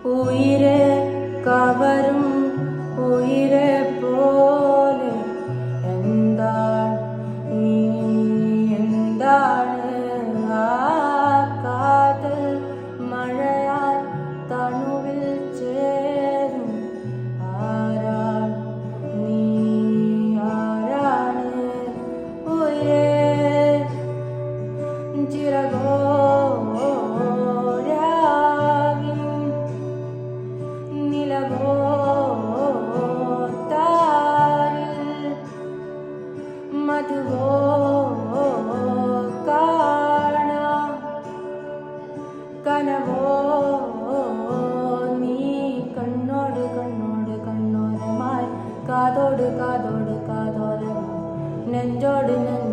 ഉയിരെ കവരും ഉയിരെ പോലെ എന്താണ് നീ എന്താണ് ആ കാതൽ മഴയാൽ തണുവിൽ ചേരും ആരാണ് നീ ആരാണ് ഉയിരെ ചിറകോരാകിൻ നിലവോ താരിൽ മധുവോ കാണാം കനവോ നീ കണ്ണോട് കണ്ണോട് കണ്ണോരമായി കാതോട് കാതോട് കാതോരമായി നെഞ്ചോട് നെഞ്ചോട്